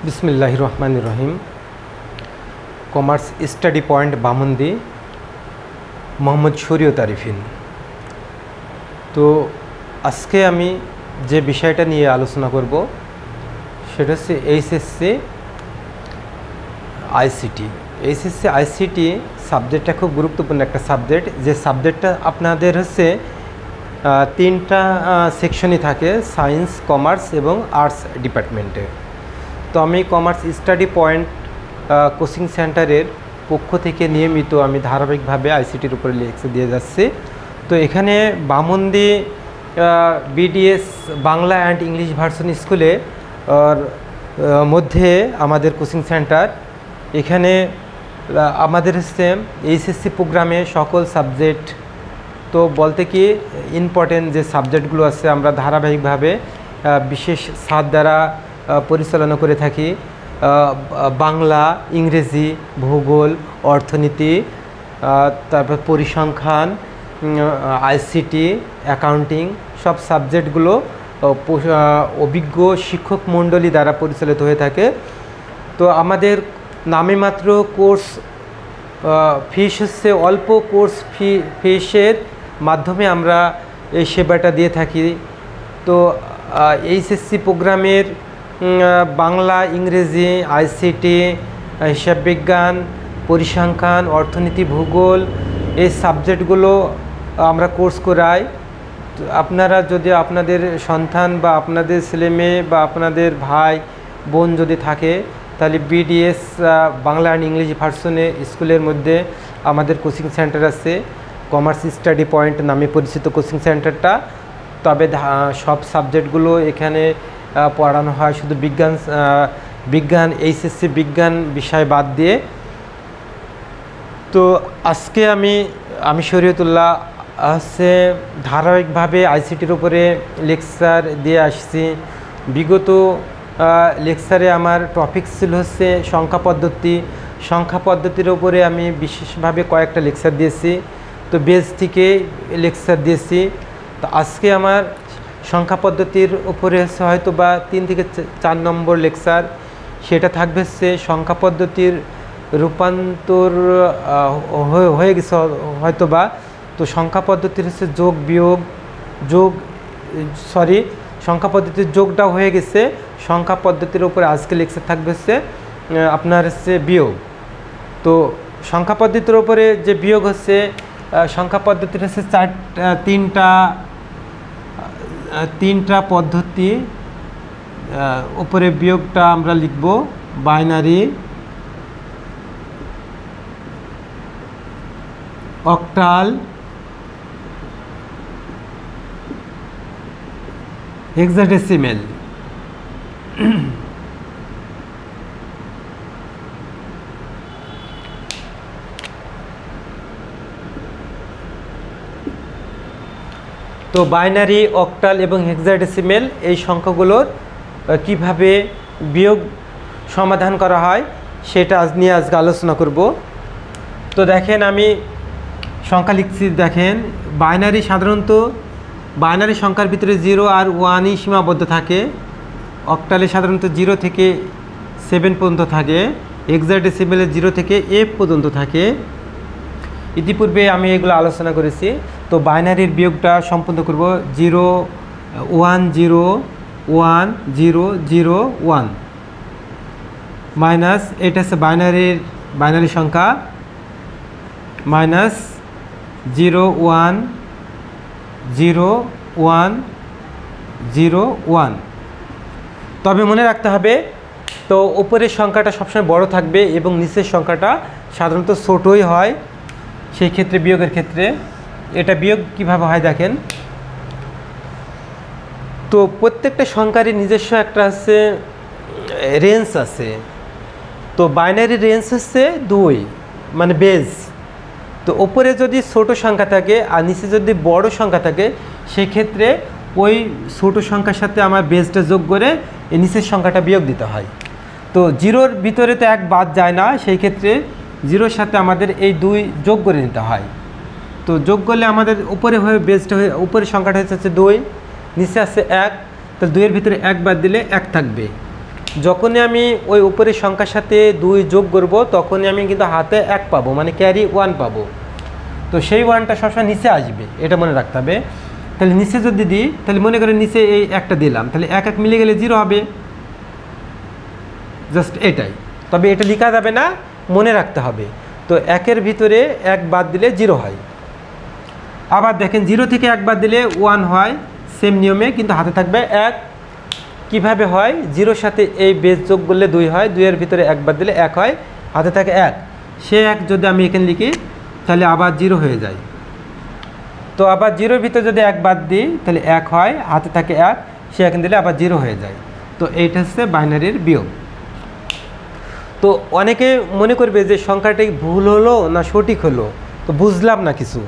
বিসমিল্লাহির রহমানির রহিম। Commerce study point Bamondi, Mohammad Shariat Arifin. তো আজকে আমি যে বিষয়টা নিয়ে আলোচনা করব সেটা হচ্ছে এইচএসসি আইসিটি। এইচএসসি আইসিটি সাবজেক্টটা খুব গুরুত্বপূর্ণ একটা সাবজেক্ট, যে সাবজেক্টটা আপনাদের হচ্ছে তিনটা সেকশনই থাকে, সায়েন্স, কমার্স এবং আর্টস ডিপার্টমেন্টে। তো আমি কমার্স স্টাডি পয়েন্ট কোচিং সেন্টারের পক্ষ থেকে নিয়মিত আমি ধারাবাহিকভাবে আইসিটির উপরে লেকচার দিয়ে যাচ্ছি। তো এখানে Bamondi BDS Bangla and English version স্কুলে মধ্যে আমাদের কোচিং সেন্টার। এখানে আমাদের হচ্ছে এইচএসসি প্রোগ্রামে সকল সাবজেক্ট, তো বলতে কি ইম্পর্টেন্ট যে সাবজেক্টগুলো আছে আমরা ধারাবাহিকভাবে বিশেষ স্যার দ্বারা পরিচালনা করে থাকি। বাংলা, ইংরেজি, ভূগোল, অর্থনীতি, তারপর পরিসংখ্যান, আইসিটি, অ্যাকাউন্টিং, সব সাবজেক্টগুলো অভিজ্ঞ শিক্ষক মণ্ডলী দ্বারা পরিচালিত হয়ে থাকে। তো আমাদের নামে মাত্র কোর্স ফিস হচ্ছে অল্প, কোর্স ফিসের মাধ্যমে আমরা এই সেবাটা দিয়ে থাকি। তো এইচএসসি প্রোগ্রামের বাংলা, ইংরেজি, আইসিটি, হিসাব বিজ্ঞান, পরিসংখ্যান, অর্থনীতি, ভূগোল, এই সাবজেক্টগুলো আমরা কোর্স করাই। আপনারা যদি আপনাদের সন্তান বা আপনাদের ছেলে মেয়ে বা আপনাদের ভাই বোন যদি থাকে, তাহলে বিডিএস বাংলা অ্যান্ড ইংলিশ ভার্সনে স্কুলের মধ্যে আমাদের কোচিং সেন্টার আছে, কমার্স স্টাডি পয়েন্ট নামে পরিচিত কোচিং সেন্টারটা। তবে সব সাবজেক্টগুলো এখানে পড়ানো হয়, শুধু বিজ্ঞান এইচএসসি বিজ্ঞান বিষয় বাদ দিয়ে। তো আজকে আমি শরীয়তুল্লাহ হচ্ছে ধারাবাহিকভাবে আইসিটির উপরে লেকচার দিয়ে আসছি। বিগত লেকচারে আমার টপিক ছিল হচ্ছে সংখ্যা পদ্ধতির উপরে আমি বিশেষভাবে কয়েকটা লেকচার দিয়েছি। তো বেস থেকে লেকচার দিয়েছি। তো আজকে আমার সংখ্যা পদ্ধতির উপরে হয়তো বা 3 থেকে 4 নম্বর লেকচার, সেটা থাকবে হচ্ছে সংখ্যা পদ্ধতির রূপান্তর হয়ে গেছে হয়তো বা। তো সংখ্যা পদ্ধতির হচ্ছে সংখ্যা পদ্ধতির যোগটাও হয়ে গেছে। সংখ্যা পদ্ধতির উপরে আজকে লেকচার থাকবে হচ্ছে আপনার হচ্ছে বিয়োগ। তো সংখ্যা পদ্ধতির উপরে যে বিয়োগ হচ্ছে, সংখ্যা পদ্ধতির হচ্ছে তিনটা পদ্ধতি উপরে বিয়োগটা আমরা লিখব। Binary, octal, hexadecimal. তো বাইনারি, অক্টাল এবং হেক্সাডেসিমেল এই সংখ্যাগুলোর কিভাবে বিয়োগ সমাধান করা হয় সেটা আজকে আলোচনা করব। তো দেখেন আমি সংখ্যা লিখছি। দেখেন সাধারণত বাইনারি সংখ্যার ভিতরে 0 আর 1ই সীমাবদ্ধ থাকে। অক্টালে সাধারণত 0 থেকে 7 পর্যন্ত থাকে। হেক্সাডেসিমেলে 0 থেকে F পর্যন্ত থাকে। ইতিপূর্বে আমি এগুলো আলোচনা করেছি। তো বাইনারির বিয়োগটা সম্পন্ন করব। 0 1 0 1 0 0 1 মাইনাস, এটা হচ্ছে বাইনারি সংখ্যা, মাইনাস 0 1 0 1 0 1। তবে মনে রাখতে হবে, তো উপরের সংখ্যাটা সবসময় বড় থাকবে এবং নিচের সংখ্যাটা সাধারণত ছোটই হয়। সেই ক্ষেত্রে বিয়োগের ক্ষেত্রে এটা বিয়োগ কিভাবে হয় দেখেন। তো প্রত্যেকটা সংখ্যারই নিজস্ব একটা হচ্ছে রেঞ্জ আছে। তো বাইনারি রেঞ্জ হচ্ছে 2, মানে বেজ। তো উপরে যদি ছোট সংখ্যা থাকে আর নিচে যদি বড় সংখ্যা থাকে, সেই ক্ষেত্রে ওই ছোট সংখ্যার সাথে আমার বেজটা যোগ করে এই নিচের সংখ্যাটা বিয়োগ দিতে হয়। তো 0-র ভিতরে তো 1 বাদ যায় না, সেই ক্ষেত্রে 0-র সাথে আমাদের এই 2 যোগ করে নিতে হয়। তো যোগ করলে আমাদের উপরে বেজটা উপরের সংখ্যাটা হচ্ছে 2, নিচে আছে 1। তো 2-এর ভিতরে 1 বাদ দিলে 1 থাকবে। যখনই আমি ওই উপরের সংখ্যার সাথে 2 যোগ করব তখনই আমি কিন্তু হাতে 1 পাবো, মানে ক্যারি 1 পাবো। তো সেই 1টা সবসময় নিচে আসবে, এটা মনে রাখতে হবে। তাহলে নিচে যদি দিই, তাহলে মনে করেন নিচে এই 1টা দিলাম, তাহলে 1 1 মিলে গেলে 0 হবে, জাস্ট এটাই। তবে এটা লেখা যাবে না, মনে রাখতে হবে। তো 1-এর ভিতরে 1 বাদ দিলে 0 হয়। আবার দেখেন 0 থেকে 1 বাদ দিলে 1 হয়, সেম নিয়মে, কিন্তু হাতে থাকবে 1। কিভাবে হয়? 0-র সাথে এই বেস যোগ করলে 2 হয়, 2-এর ভিতরে 1 বাদ দিলে 1 হয়, হাতে থাকে 1। সে 1 যদি আমি এখানে লিখি তাহলে আবার 0 হয়ে যায়। তো আবার 0-র ভিতরে যদি 1 বাদ দিই তাহলে 1 হয়, হাতে থাকে 1, সে এখানে দিলে আবার 0 হয়ে যায়। তো এইটা হচ্ছে বাইনারির বিয়োগ। তো অনেকে মনে করবে যে সংখ্যাটি ভুল হলো না সঠিক হলো, তো বুঝলাম না কিছু।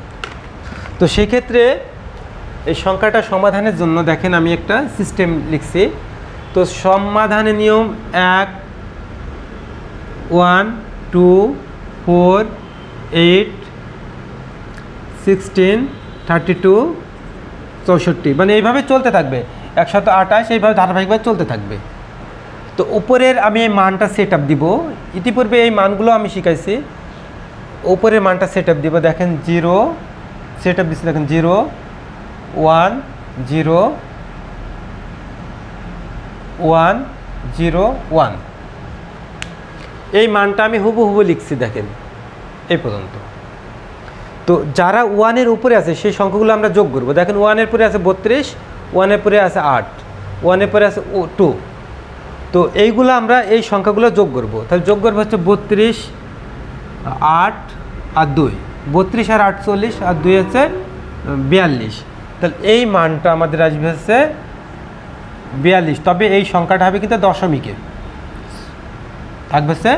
তো সেক্ষেত্রে এই সংখ্যাটা সমাধানের জন্য দেখেন আমি একটা সিস্টেম লিখছি। তো সমাধানের নিয়ম 1 1 2 4 8 16 32 64, মানে এইভাবে চলতে থাকবে, 128, এইভাবে ধারাবাহিকভাবে চলতে থাকবে। তো উপরের আমি এই মানটা সেট আপ দিব, ইতিপূর্বে এই মানগুলো আমি শিখাইছি। উপরের মানটা সেট আপ দিব, দেখেন 0 সেট আপ দিচ্ছি, দেখেন 0 1 0 1 0 1, এই মানটা আমি হুবহু লিখছি, দেখেন এই পর্যন্ত। তো যারা 1-এর উপরে আছে সেই সংখ্যাগুলো আমরা যোগ করব। দেখেন 1-এর পরে আছে 32, 1-এর পরে আছে 8, 1-এর পরে আছে 2। তো এইগুলো আমরা এই সংখ্যাগুলো যোগ করব। তাহলে যোগ করবো হচ্ছে 32 8 আর 2, 32 আর 8 40, আর 2 হচ্ছে 42। তাহলে এই মানটা আমাদের আসবে হচ্ছে 42। তবে এই সংখ্যাটা হবে কিন্তু দশমিকে, থাকবে হচ্ছে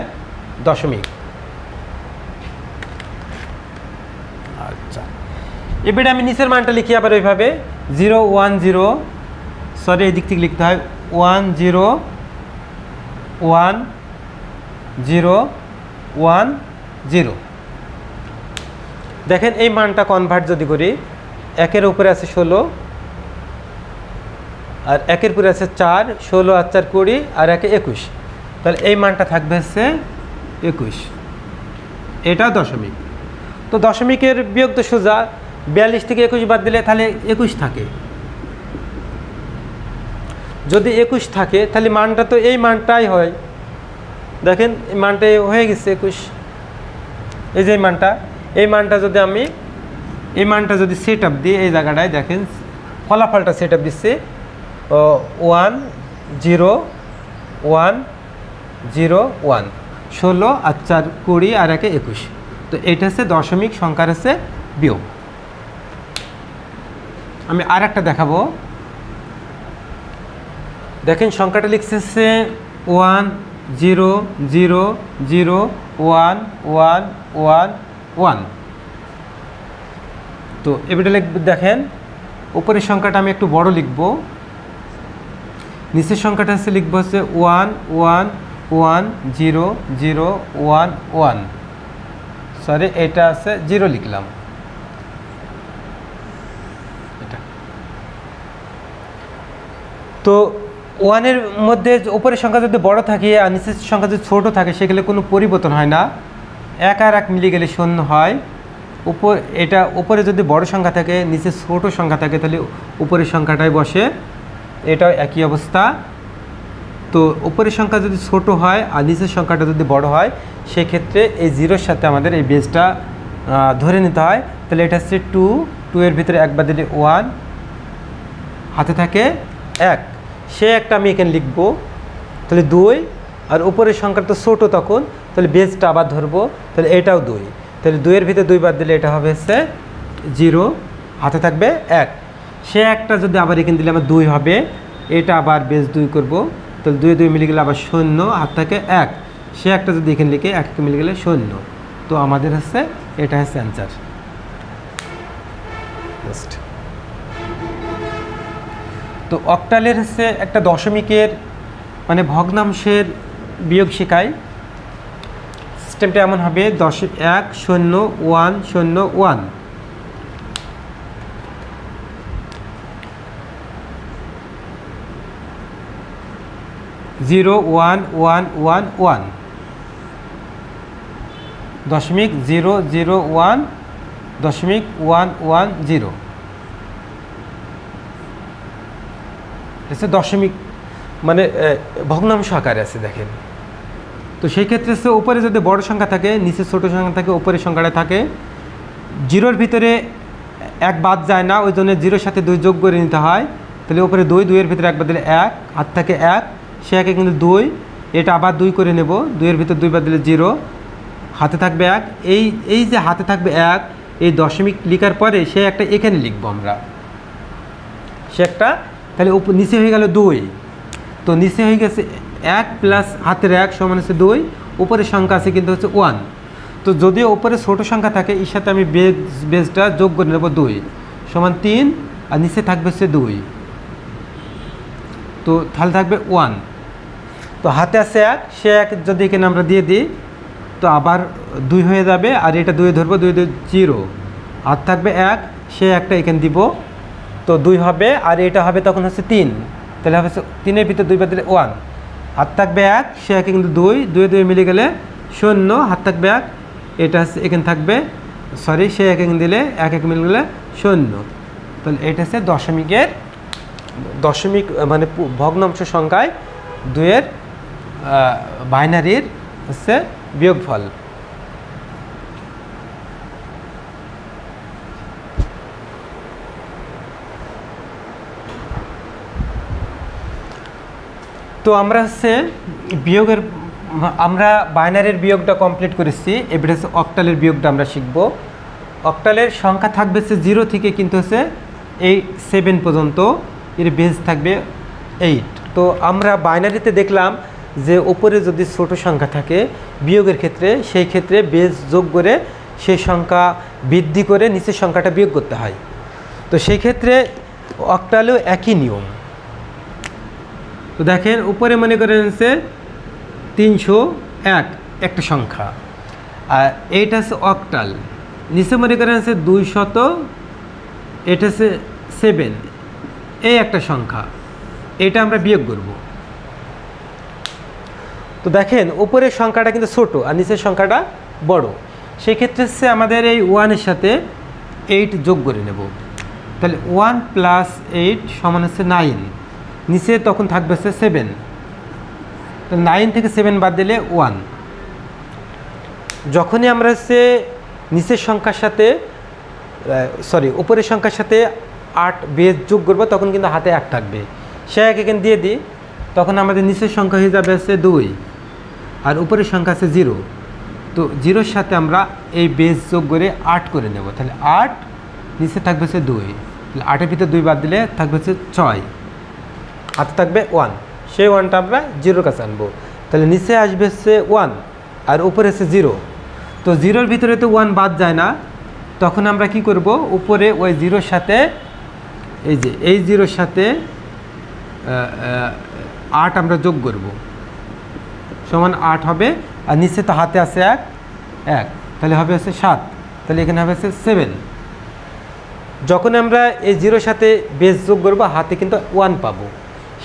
দশমিক। আচ্ছা, এবারে আমি নিচের মানটা লিখি আবার ওইভাবে 0 1 0, সরি এই দিক থেকে লিখতে হয় 1 0 1 0 1 0। দেখেন এই মানটা কনভার্ট যদি করি, 1-এর উপরে আছে 16, আর 1-এর উপরে আছে 4, 16 আর 4 20, আর 1-এ 21। তাহলে এই মানটা থাকবে হচ্ছে 21, এটা দশমিক। তো দশমিকের বিয়োগ তো সোজা, 42 থেকে 21 বাদ দিলে তাহলে 21 থাকে। যদি 21 থাকে তাহলে মানটা তো এই মানটাই হয়। দেখেন এই মানটা হয়ে গেছে 21, এই যে এই মানটা যদি আমি এই মানটা যদি সেট আপ দিই, এই জায়গাটায় দেখেন ফলাফলটা সেট আপ দিচ্ছে 1 0 1 0 1, 16 আর 4 20, আর 1-এ 21। তো এটা হচ্ছে দশমিক সংখ্যার হচ্ছে বিয়োগ। আমি আর একটা দেখাবো, দেখেন সংখ্যাটা লিখছে 1 0 0 0 1 1 1 1। তো এবারে লিখব, দেখেন উপরের সংখ্যাটা আমি একটু বড় লিখব, নিচের সংখ্যাটা হচ্ছে লিখব হচ্ছে 1 1 1 0 0 1 1, সরি এটা আছে 0 লিখলাম। এটা তো 1-এর মধ্যে উপরের সংখ্যা যদি বড় থাকে আর নিচের সংখ্যা যদি ছোট থাকে, সেগুলো কোনো পরিবর্তন হয় না, 1 আর 1 মিলে গেলে 0 হয়। এটা উপরে যদি বড় সংখ্যা থাকে, নিচে ছোট সংখ্যা থাকে, তাহলে উপরের সংখ্যাটাই বসে, এটাও একই অবস্থা। তো উপরের সংখ্যা যদি ছোট হয় আর নিচের সংখ্যাটা যদি বড় হয়, সেক্ষেত্রে এই 0-এর সাথে আমাদের এই বেসটা ধরে নিতে হয়। তাহলে এটা হচ্ছে 2, 2-এর ভিতরে 1 বাদ দিলে 1, হাতে থাকে 1, সে একটা আমি এখানে লিখব, তাহলে 2। আর উপরের সংখ্যাটা তো ছোটো তখন, তাহলে বেসটা আবার ধরবো, তাহলে এটাও 2, তাহলে 2-এর ভিতরে 2 বাদ দিলে এটা হবে হচ্ছে 0, হাতে থাকবে 1, সে একটা যদি আবার এখানে দিলে আমার 2 হবে, এটা আবার বেস 2 করব, তাহলে 2 2 মিলে গেলে আবার 0, হাত থাকে 1, সে একটা যদি এখানে লিখে 1 মিলে গেলে 0। তো আমাদের হচ্ছে এটা হচ্ছে অ্যান্সার। তো অক্টালের হচ্ছে একটা দশমিকের মানে ভগ্নাংশের বিয়োগ শেখায়। সিস্টেমটা এমন হবে 1 0 1 0 1। 0 1 1 1 1 দশমিক 0 0 1 দশমিক 1 1 0 দশমিক মানে ভগ্নাংশ আকারে আছে দেখেন। তো সেই ক্ষেত্রে উপরে যদি বড় সংখ্যা থাকে, নিচে ছোট সংখ্যা থাকে, উপরের সংখ্যাটা থাকে, জিরোর ভিতরে 1 বাদ যায় না, ওই জন্য 0-এর সাথে 2 যোগ করে নিতে হয়। তাহলে উপরে 2, 2-এর ভিতরে 1 বাদ দিলে 1, হাত থাকে 1, সে একে কিন্তু 2, এটা আবার 2 করে নেব, 2-এর ভিতরে 2 বাদ দিলে 0, হাতে থাকবে 1। এই যে হাতে থাকবে 1, এই দশমিক লিখার পরে সে একটা এখানে লিখবো আমরা, সে একটা, তাহলে নিচে হয়ে গেল 2, তো নিচে হয়ে গেছে 1 প্লাস হাতের 1 সমান হচ্ছে 2, উপরের সংখ্যা আছে কিন্তু হচ্ছে 1। তো যদিও উপরে ছোট সংখ্যা থাকে, এর সাথে আমি বেসটা যোগ করে নেব, 2 সমান 3, আর নিচে থাকবে হচ্ছে 2, তো তাহলে থাকবে 1। তো হাতে আছে 1, সে 1 যদি এখানে আমরা দিয়ে দিই তো আবার 2 হয়ে যাবে, আর এটা 2 ধরবো, 2 2 0, হাত থাকবে 1, সে একটা এখানে দিব, তো 2 হবে, আর এটা হবে তখন হচ্ছে 3, তাহলে হবে 3-এর ভিতরে 2 বাদ দিলে 1, হাত থাকবে 1, সে একে কিন্তু 2, 2 2 মিলে গেলে 0, হাত থাকবে 1, এটা হচ্ছে এখানে থাকবে, সরি সে একে দিলে 1 1 মিলে গেলে 0। তাহলে এটা হচ্ছে দশমিক মানে ভগ্নাংশ সংখ্যায় 2-এর বাইনারির হচ্ছে বিয়োগফল। তো আমরা হচ্ছে বিয়োগের, আমরা বাইনারির বিয়োগটা কমপ্লিট করেছি, এবারে হচ্ছে অক্টালের বিয়োগটা আমরা শিখব। অক্টালের সংখ্যা থাকবে হচ্ছে 0 থেকে কিন্তু হচ্ছে 7 পর্যন্ত, এর বেস থাকবে 8। তো আমরা বাইনারিতে দেখলাম যে উপরে যদি ছোট সংখ্যা থাকে বিয়োগের ক্ষেত্রে, সেই ক্ষেত্রে বেস যোগ করে সেই সংখ্যা বৃদ্ধি করে নিচের সংখ্যাটা বিয়োগ করতে হয়। তো সেই ক্ষেত্রে অক্টালেও একই নিয়ম। তো দেখেন উপরে মনে করেন হচ্ছে 301 একটা সংখ্যা, আর এইটা হচ্ছে অক্টাল, নিচে মনে করেন হচ্ছে 200, এটা হচ্ছে 7, এই একটা সংখ্যা, এটা আমরা বিয়োগ করব। তো দেখেন উপরের সংখ্যাটা কিন্তু ছোট আর নিচের সংখ্যাটা বড়, সেই ক্ষেত্রে হচ্ছে আমাদের এই 1-এর সাথে 8 যোগ করে নেব, তাহলে 1 + 8 সমান হচ্ছে 9, নিচে তখন থাকবে হচ্ছে 7, তো 9 থেকে 7 বাদ দিলে 1। যখনই আমরা হচ্ছে নিচের সংখ্যার সাথে উপরের সংখ্যার সাথে 8 বেস যোগ করবো, তখন কিন্তু হাতে 1 থাকবে, সে এখানে দিয়ে দিই, তখন আমাদের নিচের সংখ্যা হয়ে যাবে হচ্ছে 2, আর উপরের সংখ্যা আছে 0, তো 0-এর সাথে আমরা এই বেস যোগ করে 8 করে নেব, তাহলে 8, নিচে থাকবে হচ্ছে 2, তাহলে 8-এর ভিতরে 2 বাদ দিলে থাকবে হচ্ছে 6, হাতে থাকবে 1, সেই 1টা আমরা 0-এর কাছে আনবো, তাহলে নিচে আসবে হচ্ছে 1 আর উপরে হচ্ছে 0, তো 0-এর ভিতরে তো 1 বাদ যায় না, তখন আমরা কি করব, উপরে ওই 0-এর সাথে এই 0-এর সাথে 8 আমরা যোগ করব, সমান 8 হবে, আর নিচে তো হাতে আছে 1, তাহলে হবে হচ্ছে 7, তাহলে এখানে হবে হচ্ছে 7। যখন আমরা এই 0-এর সাথে বেস যোগ করবো হাতে কিন্তু 1 পাবো,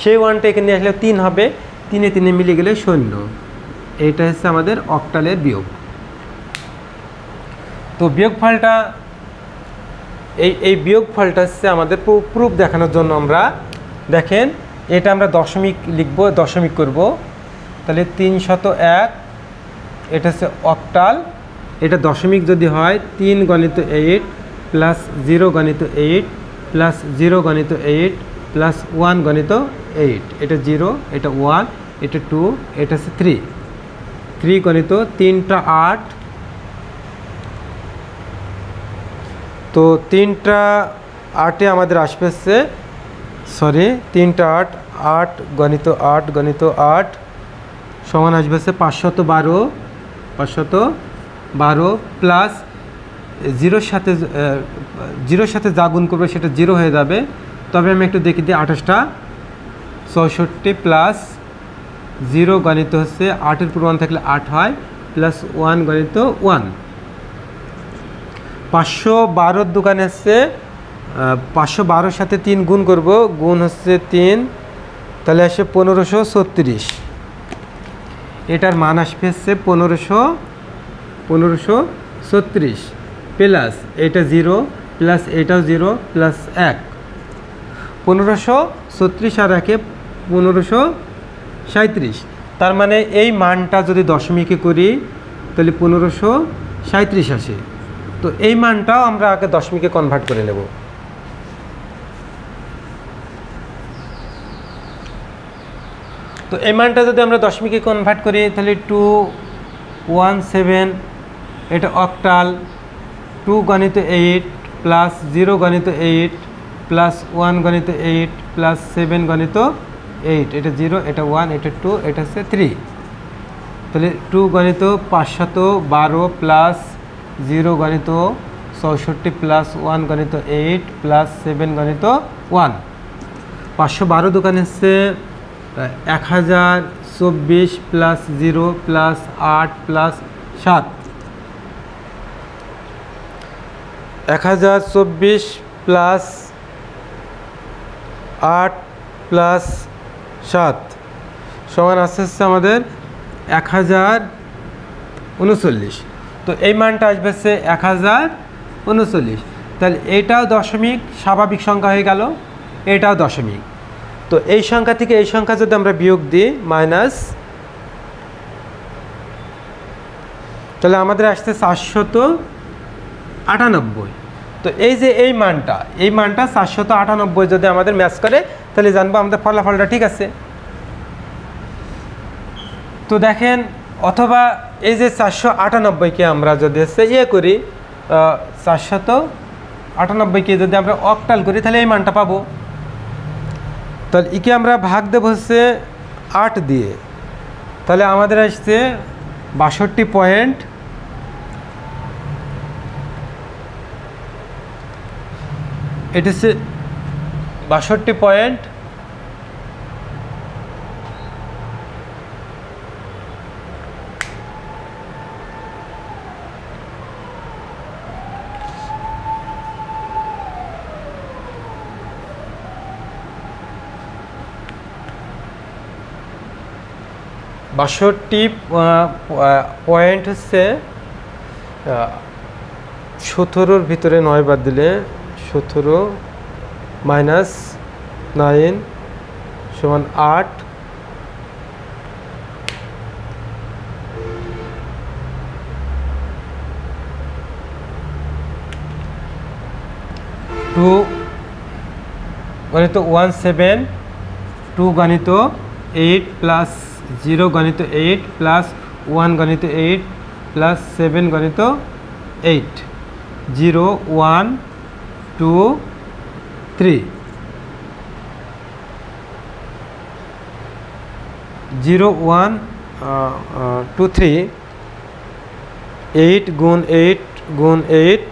সেই 1টা এখানে নিয়ে আসলে 3 হবে, 3 3 মিলে গেলে 0। এইটা হচ্ছে আমাদের অক্টালের বিয়োগ। তো বিয়োগফলটা এই বিয়োগফলটা হচ্ছে আমাদের প্রুফ দেখানোর জন্য আমরা দেখেন এটা আমরা দশমিক লিখব, দশমিক করব, তাহলে 301, এটা হচ্ছে অক্টাল, এটা দশমিক যদি হয় 3 × 8 প্লাস 0 × 8 প্লাস 0 × 8 প্লাস 1 × 8, এটা 0, এটা 1, এটা 2, এটা হচ্ছে 3, 3 × 3টা 8, তো 3টা 8-এ আমাদের আসবে হচ্ছে 3টা 8, 8 × 8 × 8 সমান আসবে হচ্ছে 512 প্লাস 0-এর সাথে যা গুণ করবে সেটা 0 হয়ে যাবে, তবে আমি একটু দেখি দিই, 28টা 64 প্লাস 0 গণিত হচ্ছে 8-এর পর 1 থাকলে 8 হয়, প্লাস 1 গণিত 1, 512-র দোকানে হচ্ছে 512-র সাথে 3 গুণ করব, গুণ হচ্ছে 3 তাহলে আসে 1536। এটার মান আসবে হচ্ছে 1536 প্লাস এটা 0 প্লাস এটাও 0 প্লাস 1, 1536 আর 1 1537। তার মানে এই মানটা যদি দশমিকে করি তাহলে 1537 আসে। তো এই মানটাও আমরা আগে দশমিকে কনভার্ট করে নেব। তো এই মানটা যদি আমরা দশমিকে কনভার্ট করি তাহলে 217, এটা অক্টাল, 2 গণিত 8 প্লাস 0 গণিত 8 প্লাস 1 গণিত 8 প্লাস 7 গণিত 8, এটা 0, এটা 1, এটা 2, এটা হচ্ছে 3। তাহলে 2 গণিত 512 প্লাস 0 গণিত 64 প্লাস 1 গণিত 8 প্লাস 7 গণিত 1, 512 দোকানে হচ্ছে 1024 plus 0 plus 8 plus 7, 1024 plus 8 plus 7 সমান আসছে আমাদের 1039। তো এই মানটা আসবে হচ্ছে 1039। তাহলে এটাও দশমিক, স্বাভাবিক সংখ্যা হয়ে গেল, এটাও দশমিক। তো এই সংখ্যা থেকে এই সংখ্যা যদি আমরা বিয়োগ দিই মাইনাস, তাহলে আমাদের আসছে 498। তো এই যে এই মানটা 498 যদি আমাদের ম্যাচ করে তাহলে জানবো আমাদের ফলাফলটা ঠিক আছে। তো দেখেন, অথবা এই যে 498কে আমরা যদি হচ্ছে করি, 498কে যদি আমরা অক্টাল করি তাহলে এই মানটা পাবো। তাহলে একে আমরা ভাগ দেবো হচ্ছে 8 দিয়ে, তাহলে আমাদের আসছে 62 পয়েন্ট, এটা হচ্ছে 62 পয়েন্ট 62 পয়েন্ট হচ্ছে 17-র ভিতরে 9 বাদ দিলে 17 মাইনাস 9 সমান 8, 2 গণিত 17, 2 গণিত 8 প্লাস 0 গণিত 8 প্লাস 1 গণিত 8 প্লাস 7 গণিত 8, 0 1 2 3, 0 1 2 3, 8 গুণ 8 গুণ 8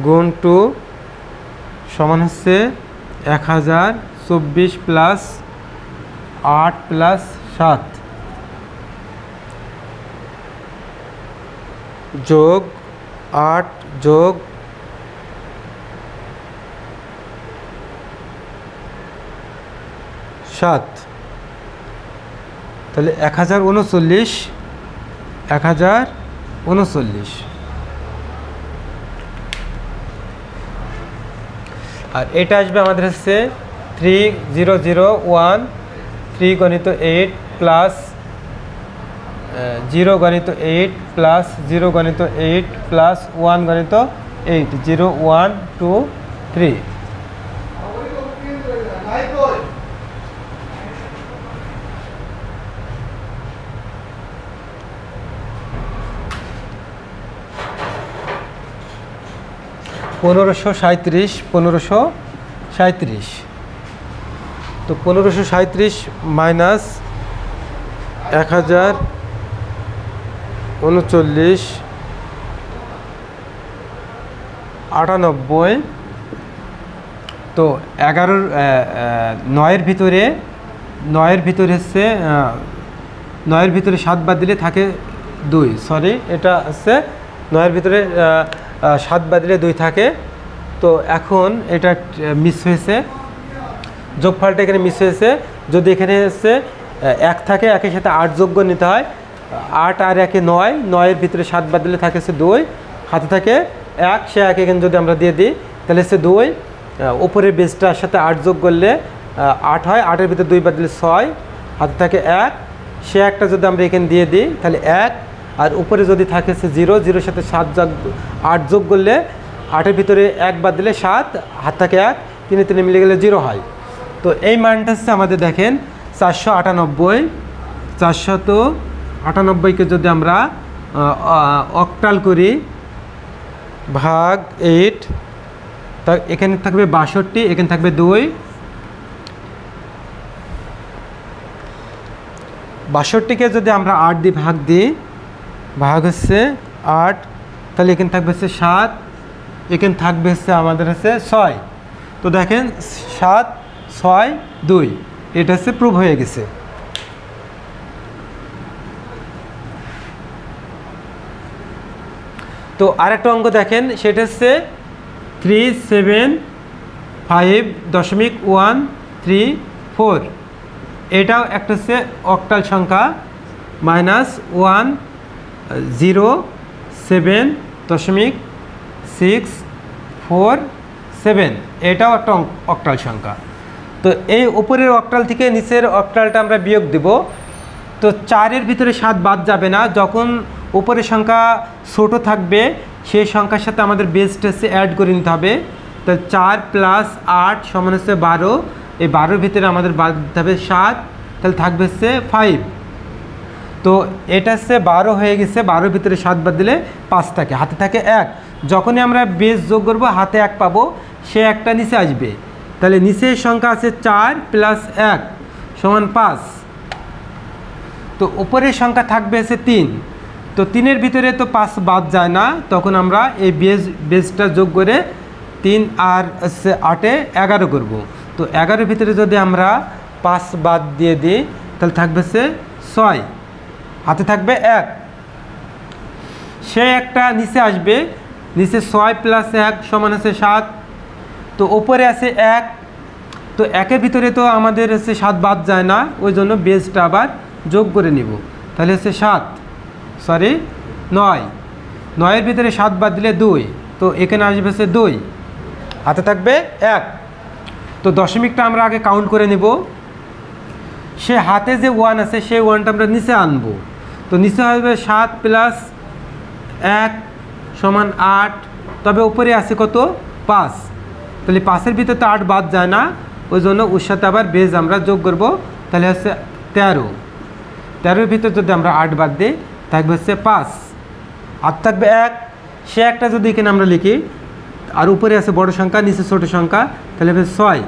গুণ 2 সমান হচ্ছে 1024 প্লাস 8 প্লাস 7 যোগ 8 যোগ 7, তাহলে 1039, 1039। আর এটা আসবে আমাদের হচ্ছে 3001, 3 গণিত 8 প্লাস 0 গণিত 8 প্লাস 0 গণিত 8 প্লাস 1 গণিত 8, 0 1 2 3। পনেরোশো সাঁত্রিশ, 1537। তো 1537 মাইনাস 1039 98, তো 11 9-এর ভিতরে হচ্ছে 9-এর ভিতরে 7 বাদ দিলে থাকে 2, সরি এটা হচ্ছে 9-এর ভিতরে 7 বাদ দিলে 2 থাকে। তো এখন এটা মিস হয়েছে, যোগফলটা এখানে মিস হয়েছে। যদি এখানে হচ্ছে 1 থাকে, 1-এর সাথে 8 যোগ করে নিতে হয়। 8 আর 1-এ 9, 9-এর ভিতরে 7 বাদ দিলে থাকে হচ্ছে 2, হাতে থাকে 1, সে 1 এখানে যদি আমরা দিয়ে দিই তাহলে হচ্ছে 2, উপরের বেসটার সাথে 8 যোগ করলে 8 হয়, 8-এর ভিতরে 2 বাদ দিলে 6, হাতে থাকে 1, সে 1টা যদি আমরা এখানে দিয়ে দিই তাহলে 1, আর উপরে যদি থাকে হচ্ছে 0, 0-এর সাথে 8 যোগ করলে 8-এর ভিতরে 1 বাদ দিলে 7, হাত থাকে 1, 3 মিলে গেলে 0 হয়। তো এই মানটা হচ্ছে আমাদের দেখেন 498। 498কে যদি আমরা অক্টাল করি ভাগ 8, তা এখানে থাকবে 62, এখানে থাকবে 2, 62কে যদি আমরা 8 দিয়ে ভাগ দিই, ভাগ হচ্ছে 8, তাহলে এখানে থাকবে হচ্ছে 7, এখানে থাকবে হচ্ছে আমাদের হচ্ছে 6। তো দেখেন 7, 6, 2, এটা হচ্ছে প্রুভ হয়ে গেছে। তো আরেকটা অঙ্ক দেখেন, সেটা হচ্ছে 375.134। এটাও একটা হচ্ছে অক্টাল সংখ্যা, -107.647, এটাও একটা অক্টাল সংখ্যা। তো এই উপরের অক্টাল থেকে নিচের অক্টালটা আমরা বিয়োগ দেব। তো 4-এর ভিতরে 7 বাদ যাবে না, যখন উপরের সংখ্যা ছোট থাকবে সেই সংখ্যার সাথে আমাদের বেসটা হচ্ছে অ্যাড করে নিতে হবে। তো 4 + 8 সমান হচ্ছে 12, এই 12-এর ভিতরে আমাদের বাদ দিতে হবে 7, তাহলে থাকবে হচ্ছে 5। তো এটা হচ্ছে 12 হয়ে গেছে, 12-এর ভিতরে 7 বাদ দিলে 5 থাকে, হাতে থাকে 1। যখনই আমরা বেস যোগ করব হাতে 1 পাবো, সে একটা নিচে আসবে, তাহলে নিচের সংখ্যা আছে 4 + 1 সমান 5। তো উপরের সংখ্যা থাকবে হচ্ছে 3, তো 3-এর ভিতরে তো 5 বাদ যায় না, তখন আমরা এই বেসটা যোগ করে 3 আর হচ্ছে 8-এ 11 করব। তো 11-এর ভিতরে যদি আমরা 5 বাদ দিয়ে দিই তাহলে থাকবে হচ্ছে 6, হাতে থাকবে 1, সে একটা নিচে আসবে, নিচে 6 + 1 সমান হচ্ছে 7। তো উপরে আছে 1, তো 1-এর ভিতরে তো আমাদের হচ্ছে 7 বাদ যায় না, ওই জন্য বেসটা আবার যোগ করে নিব, তাহলে হচ্ছে 9, 9-এর ভিতরে 7 বাদ দিলে 2, তো এখানে আসবে হচ্ছে 2, হাতে থাকবে 1। তো দশমিকটা আমরা আগে কাউন্ট করে নেব। সে হাতে যে 1 আছে সেই 1টা আমরা নিচে আনবো, তো নিচে আসবে 7 + 1 সমান 8, তবে উপরে আছে কত 5, তাহলে 5-এর ভিতরে তো 8 বাদ যায় না, ওই জন্য ওর সাথে আবার বেস আমরা যোগ করব, তাহলে হচ্ছে 13। 13-এর ভিতরে যদি আমরা 8 বাদ দিই থাকবে হচ্ছে 5, আর থাকবে 1, সে একটা যদি এখানে আমরা লিখি, আর উপরে আছে বড় সংখ্যা, নিচে ছোট সংখ্যা, তাহলে হবে 6,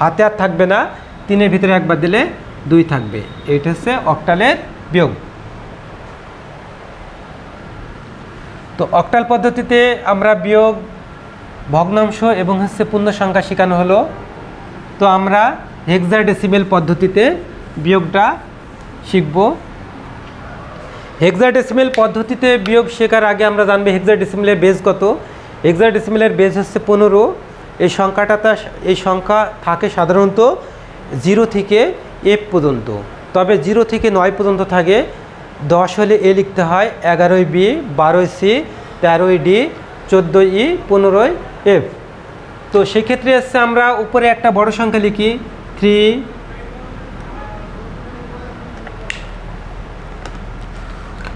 হাতে আর থাকবে না, 3-এর ভিতরে 1 বাদ দিলে 2 থাকবে। এইটা হচ্ছে অক্টালের বিয়োগ। তো অক্টাল পদ্ধতিতে আমরা বিয়োগ, ভগ্নাংশ এবং হচ্ছে পূর্ণ সংখ্যা শেখানো হলো। তো আমরা হেক্সাডেসিমেল পদ্ধতিতে বিয়োগটা শিখব। হেক্সাডেসিমেল পদ্ধতিতে বিয়োগ শেখার আগে আমরা জানবো হেক্সাডেসিমেলের বেস কত। হেক্সাডেসিমেলের বেস হচ্ছে 15। এই সংখ্যা থাকে সাধারণত 0 থেকে F পর্যন্ত, তবে 0 থেকে 9 পর্যন্ত থাকে। 10 হলে A লিখতে হয়, 11 B, 12 C, 13 D, 14 E, 15 F। তো সেক্ষেত্রে হচ্ছে আমরা উপরে একটা বড় সংখ্যা লিখি 3,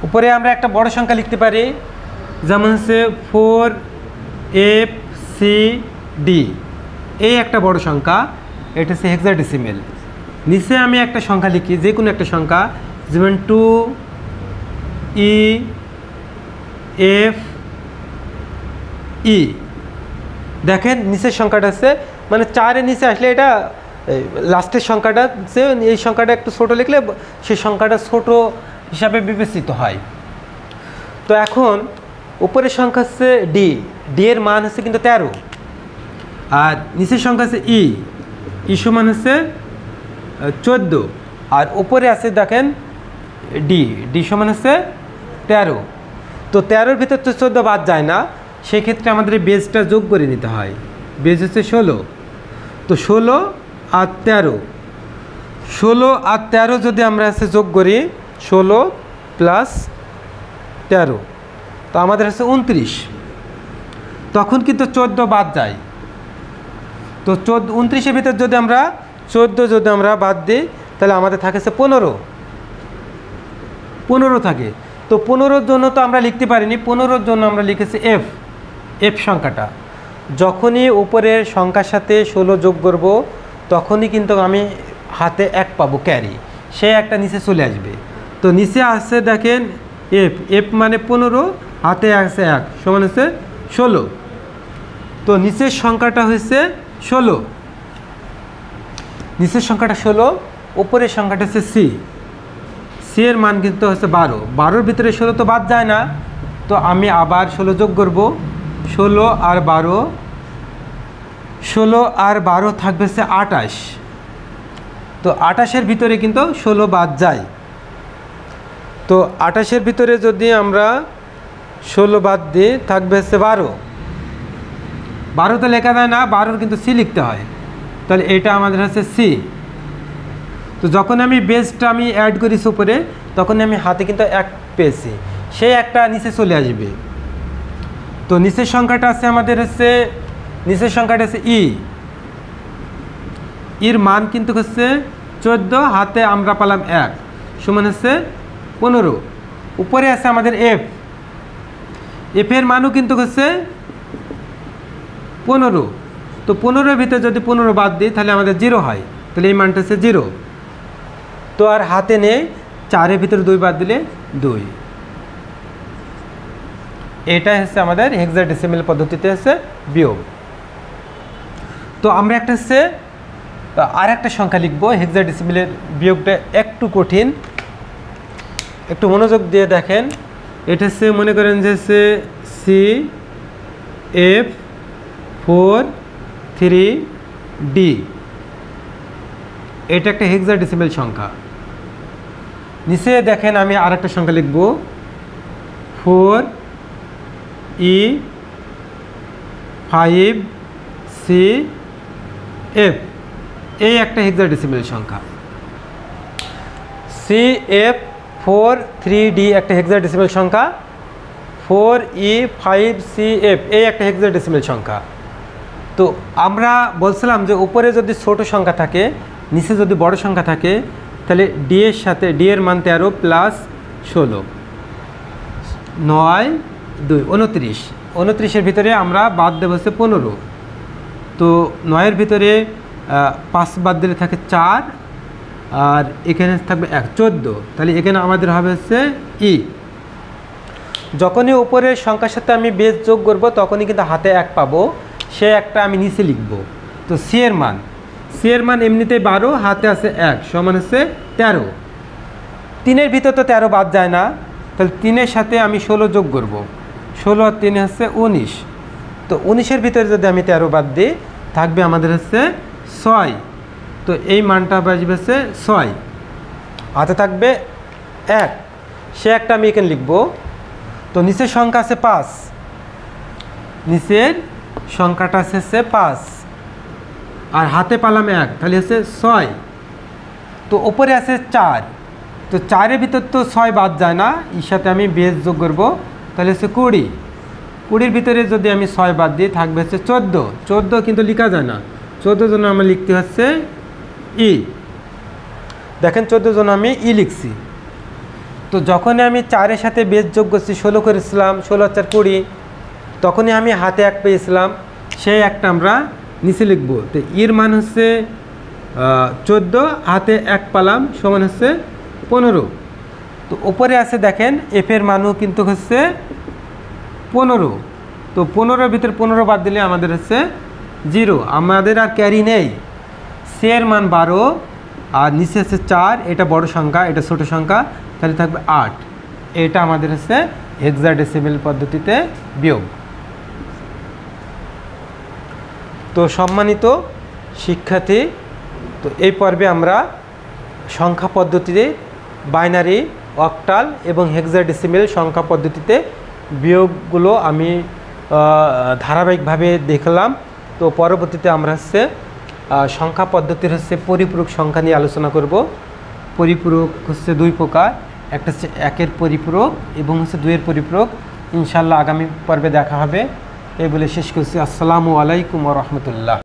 উপরে আমরা একটা বড় সংখ্যা লিখতে পারি, যেমন হচ্ছে 4 F C D, এই একটা বড় সংখ্যা, এটা হচ্ছে হেক্সাডেসিমেল। নিচে আমি একটা সংখ্যা লিখি, যে কোনো একটা সংখ্যা, যেমন 2 E F E। দেখেন নিচের সংখ্যাটা আছে, মানে 4-এর নিচে আসলে এটা লাস্টের সংখ্যাটা, এই সংখ্যাটা একটু ছোট লিখলে সেই সংখ্যাটা ছোট হিসাবে বিবেচিত হয়। তো এখন উপরের সংখ্যা হচ্ছে ডি, ডি এর মান হচ্ছে কিন্তু 13, আর নিচের সংখ্যা হচ্ছে ই, ই সমান হচ্ছে 14, আর উপরে আছে দেখেন ডি, ডি সমান হচ্ছে 13। তো 13-এর ভিতর তো 14 বাদ যায় না, সেক্ষেত্রে আমাদের বেসটা যোগ করে নিতে হয়। বেস হচ্ছে 16, তো 16 আর 13, 16 আর 13 যদি আমরা হচ্ছে যোগ করি, 16 প্লাস 13, তো আমাদের হচ্ছে 29। তখন কিন্তু 14 বাদ যায়। তো 29-এর ভিতর যদি আমরা 14 যদি আমরা বাদ দিই, তাহলে আমাদের থাকে 15 থাকে। তো 15-র জন্য তো আমরা লিখতে পারিনি, 15-র জন্য আমরা লিখেছি এফ সংখ্যাটা। যখনই উপরের সংখ্যার সাথে 16 যোগ করব, তখনই কিন্তু আমি হাতে 1 পাবো ক্যারি, সে একটা নিচে চলে আসবে। তো নিচে আসছে দেখেন এফ মানে 15, হাতে আসছে 1 সমান হচ্ছে 16। তো নিচের সংখ্যাটা হচ্ছে 16, নিচের সংখ্যাটা 16, উপরের সংখ্যাটা হচ্ছে সি এর মান কিন্তু হচ্ছে 12। 12-র ভিতরে 16 তো বাদ যায় না, তো আমি আবার 16 যোগ করব। 16 আর 12, 16 আর 12 থাকবে হচ্ছে 28। তো 28-এর ভিতরে কিন্তু 16 বাদ যায়। তো 28-এর ভিতরে যদি আমরা 16 বাদ দিই, থাকবে হচ্ছে 12। 12 তো লেখা যায় না, 12-র কিন্তু সি লিখতে হয়, তাহলে এটা আমাদের হচ্ছে সি। তো যখন আমি বেসটা আমি অ্যাড করেছি উপরে, তখন আমি হাতে কিন্তু 1 পেয়েছি, সে একটা নিচে চলে আসবে। তো নিচের সংখ্যাটা আছে আমাদের হচ্ছে, নিচের সংখ্যাটা হচ্ছে এর মান কিন্তু হচ্ছে 14, হাতে আমরা পালাম 1 সমান হচ্ছে 15। উপরে আছে আমাদের এফের মানও কিন্তু হচ্ছে 15। তো 15-এর ভিতরে যদি 15 বাদ দিই, তাহলে আমাদের 0 হয়, তাহলে এই মানটা হচ্ছে 0। তো আর হাতে নেই, 4-এর ভিতরে 2 বাদ দিলে 2। এটা হচ্ছে আমাদের হেক্সাডেসিমাল পদ্ধতিতে হচ্ছে বিয়োগ। তো আমরা একটা হচ্ছে আর একটা সংখ্যা লিখবো, হেক্সাডেসিমালের বিয়োগটা একটু কঠিন, একটু মনোযোগ দিয়ে দেখেন। এটা হচ্ছে মনে করেন যে হচ্ছে CF43D, এটা একটা হেক্সাডেসিমাল সংখ্যা। নিচে দেখেন আমি আর একটা সংখ্যা লিখব, 4E5CF, এই একটা হেক্সাডেসিমাল সংখ্যা। CF43D একটা হেক্সাডেসিমাল সংখ্যা, 4E5CF এই একটা হেক্সাডেসিমাল সংখ্যা। তো আমরা বলছিলাম যে উপরে যদি ছোট সংখ্যা থাকে, নিচে যদি বড় সংখ্যা থাকে, তাহলে ডি এর সাথে, ডি এর মান 13 প্লাস 16, 9, 2, 29। 29-এর ভিতরে আমরা বাদ দেবো হচ্ছে 15। তো 9-এর ভিতরে 5 বাদ দিলে থাকে 4, আর এখানে থাকবে 1, 14। তাহলে এখানে আমাদের হবে হচ্ছে যখনই উপরের সংখ্যার সাথে আমি বেস যোগ করব, তখনই কিন্তু হাতে 1 পাবো, সে একটা আমি নিচে লিখব। তো সি এর মান এমনিতেই 12, হাতে আছে 1 সমান হচ্ছে 13। 3-এর ভিতর তো 13 বাদ যায় না, তাহলে 3-এর সাথে আমি 16 যোগ করব। 16 আর 3 হচ্ছে 19। তো 19-এর ভিতরে যদি আমি 13 বাদ দিই, থাকবে আমাদের হচ্ছে 6। তো এই মানটা বাজবে হচ্ছে 6, হাতে থাকবে 1, সে একটা আমি এখানে লিখব। তো নিচের সংখ্যা আছে 5, নিচের সংখ্যাটা হচ্ছে 5, আর হাতে পালাম 1, তাহলে হচ্ছে 6। তো ওপরে আছে 4, তো 4-এর ভিতর তো 6 বাদ যায় না, এর সাথে আমি বেস যোগ করব, তাহলে হচ্ছে 20। 20-এর ভিতরে যদি আমি 6 বাদ দিই, থাকবে হচ্ছে 14। 14 কিন্তু লেখা যায় না, 14 জন্য আমার লিখতে হচ্ছে দেখেন 14 জন্য আমি লিখছি। তো যখনই আমি 4-এর সাথে বেস যোগ করছি, 16 করেছিলাম, 16 আর 4 20, তখনই আমি হাতে 1 পেয়েছিলাম, সেই একটা আমরা নিচে লিখব। তো এর মান হচ্ছে 14, হাতে 1 পালাম সমান হচ্ছে 15। তো ওপরে আছে দেখেন এফের মানও কিন্তু হচ্ছে 15। তো 15-এর ভিতরে 15 বাদ দিলে আমাদের হচ্ছে 0, আমাদের আর ক্যারি নেই। সি এর মান 12, আর নিচে হচ্ছে 4, এটা বড় সংখ্যা, এটা ছোট সংখ্যা, তাহলে থাকবে 8। এটা আমাদের হচ্ছে হেক্সাডেসিমাল পদ্ধতিতে বিয়োগ। তো সম্মানিত শিক্ষার্থী, তো এই পর্বে আমরা সংখ্যা পদ্ধতিতে বাইনারি, অক্টাল এবং হেক্সাডেসিমাল সংখ্যা পদ্ধতিতে বিয়োগগুলো আমি ধারাবাহিকভাবে দেখলাম। তো পরবর্তীতে আমরা হচ্ছে সংখ্যা পদ্ধতির হচ্ছে পরিপূরক সংখ্যা নিয়ে আলোচনা করব। পরিপূরক হচ্ছে দুই প্রকার, একটা হচ্ছে 1-এর পরিপূরক এবং হচ্ছে 2-এর পরিপূরক। ইনশাআল্লাহ আগামী পর্বে দেখা হবে। এই বলে শেষ করছি। আসসালামু আলাইকুম ওয়া রাহমাতুল্লাহ।